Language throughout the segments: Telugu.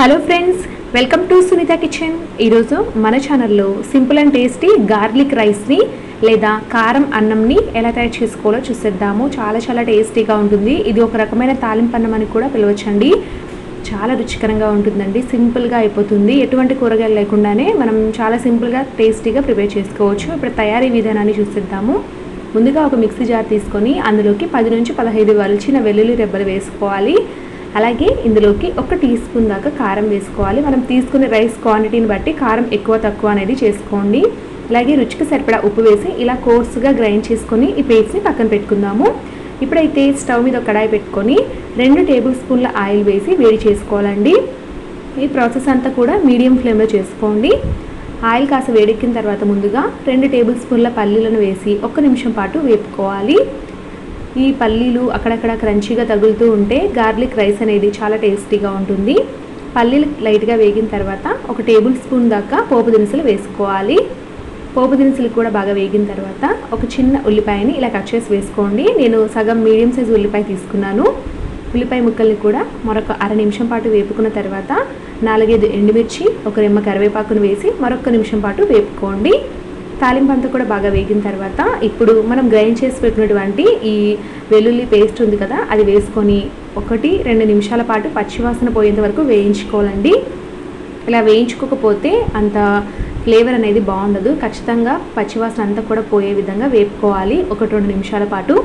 Hello friends, welcome to Sunitha kitchen. ఈరోజు మన ఛానల్లో సింపుల్ అండ్ టేస్టీ గార్లిక్ రైస్ని లేదా కారం అన్నంని ఎలా తయారు చేసుకోవాలో చూసేద్దాము. చాలా టేస్టీగా ఉంటుంది. ఇది ఒక రకమైన తాలింపు అన్నం అని కూడా పిలవచ్చండి. చాలా రుచికరంగా ఉంటుందండి. సింపుల్గా అయిపోతుంది. ఎటువంటి కూరగాయలు లేకుండానే మనం చాలా సింపుల్గా టేస్టీగా ప్రిపేర్ చేసుకోవచ్చు. ఇప్పుడు తయారీ విధానాన్ని చూసేద్దాము. ముందుగా ఒక మిక్సీ జార్ తీసుకొని అందులోకి 10 నుంచి 15 వలిచిన వెల్లుల్లి రెబ్బలు వేసుకోవాలి. అలాగే ఇందులోకి 1 టీ స్పూన్ దాకా కారం వేసుకోవాలి. మనం తీసుకునే రైస్ క్వాంటిటీని బట్టి కారం ఎక్కువ తక్కువ అనేది చేసుకోండి. అలాగే రుచికి సరిపడా ఉప్పు వేసి ఇలా కోర్సుగా గ్రైండ్ చేసుకొని ఈ పేస్ట్ని పక్కన పెట్టుకుందాము. ఇప్పుడైతే స్టవ్ మీద ఒక కడాయి పెట్టుకొని 2 టేబుల్ స్పూన్ల ఆయిల్ వేసి వేడి చేసుకోవాలండి. ఈ ప్రాసెస్ అంతా కూడా మీడియం ఫ్లేమ్లో చేసుకోండి. ఆయిల్ కాస్త వేడెక్కిన తర్వాత ముందుగా 2 టేబుల్ స్పూన్ల పల్లీలను వేసి 1 నిమిషం పాటు వేపుకోవాలి. ఈ పల్లీలు అక్కడక్కడ క్రంచీగా తగులుతూ ఉంటే గార్లిక్ రైస్ అనేది చాలా టేస్టీగా ఉంటుంది. పల్లీలు లైట్గా వేగిన తర్వాత 1 టేబుల్ స్పూన్ దాకా పోపు దినుసులు వేసుకోవాలి. పోపు దినుసులు కూడా బాగా వేగిన తర్వాత ఒక చిన్న ఉల్లిపాయని ఇలా కట్ చేసి వేసుకోండి. నేను సగం మీడియం సైజ్ ఉల్లిపాయ తీసుకున్నాను. ఉల్లిపాయ ముక్కల్ని కూడా మరొక 1/2 నిమిషం పాటు వేపుకున్న తర్వాత 4-5 ఎండుమిర్చి, 1 రెమ్మ కరివేపాకును వేసి మరొక నిమిషం పాటు వేపుకోండి. తాలింపు అంతా కూడా బాగా వేగిన తర్వాత ఇప్పుడు మనం గ్రైండ్ చేసి పెట్టినటువంటి ఈ వెల్లుల్లి పేస్ట్ ఉంది కదా, అది వేసుకొని 1-2 నిమిషాల పాటు పచ్చివాసన పోయేంత వరకు వేయించుకోవాలండి. ఇలా వేయించుకోకపోతే అంత ఫ్లేవర్ అనేది బాగుండదు. ఖచ్చితంగా పచ్చివాసన అంతా కూడా పోయే విధంగా వేపుకోవాలి 1-2 నిమిషాల పాటు.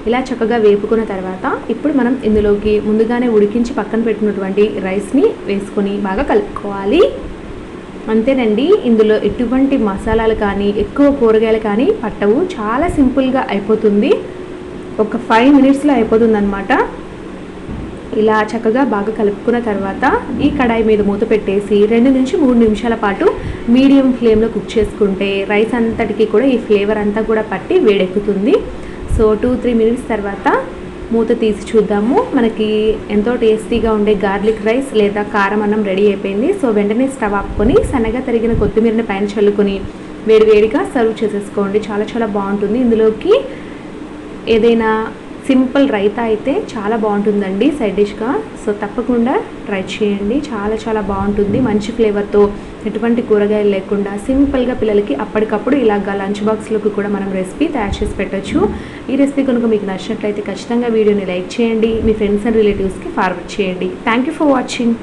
ఇలా చక్కగా వేపుకున్న తర్వాత ఇప్పుడు మనం ఇందులోకి ముందుగానే ఉడికించి పక్కన పెట్టినటువంటి రైస్ని వేసుకొని బాగా కలుపుకోవాలి. అంతేనండి. ఇందులో ఎటువంటి మసాలాలు కానీ ఎక్కువ కూరగాయలు కానీ పట్టవు. చాలా సింపుల్గా అయిపోతుంది. ఒక 5 మినిట్స్లో అయిపోతుంది అన్నమాట. ఇలా చక్కగా బాగా కలుపుకున్న తర్వాత ఈ కడాయి మీద మూత పెట్టేసి 2 నుంచి 3 నిమిషాల పాటు మీడియం ఫ్లేమ్లో కుక్ చేసుకుంటే రైస్ అంతటికి కూడా ఈ ఫ్లేవర్ అంతా కూడా పట్టి వేడెక్కుతుంది. సో 2-3 మినిట్స్ తర్వాత మూత తీసి చూద్దాము. మనకి ఎంతో టేస్టీగా ఉండే గార్లిక్ రైస్ లేదా కారం అన్నం రెడీ అయిపోయింది. సో వెంటనే స్టవ్ ఆపుకొని సన్నగా తరిగిన కొత్తిమీరని పైన చల్లుకొని వేడివేడిగా సర్వ్ చేసేసుకోండి. చాలా బాగుంటుంది. ఇందులోకి ఏదైనా సింపుల్ రైతా అయితే చాలా బాగుంటుందండి సైడ్ డిష్గా. సో తప్పకుండా ట్రై చేయండి. చాలా బాగుంటుంది. మంచి ఫ్లేవర్తో, ఎటువంటి కూరగాయలు లేకుండా సింపుల్గా పిల్లలకి అప్పటికప్పుడు ఇలాగా లంచ్ బాక్స్లోకి కూడా మనం రెసిపీ తయారు చేసి పెట్టచ్చు. ఈ రెసిపీ కనుక మీకు నచ్చినట్లయితే ఖచ్చితంగా వీడియోని లైక్ చేయండి. మీ ఫ్రెండ్స్ అండ్ రిలేటివ్స్కి ఫార్వర్డ్ చేయండి. Thank you for watching.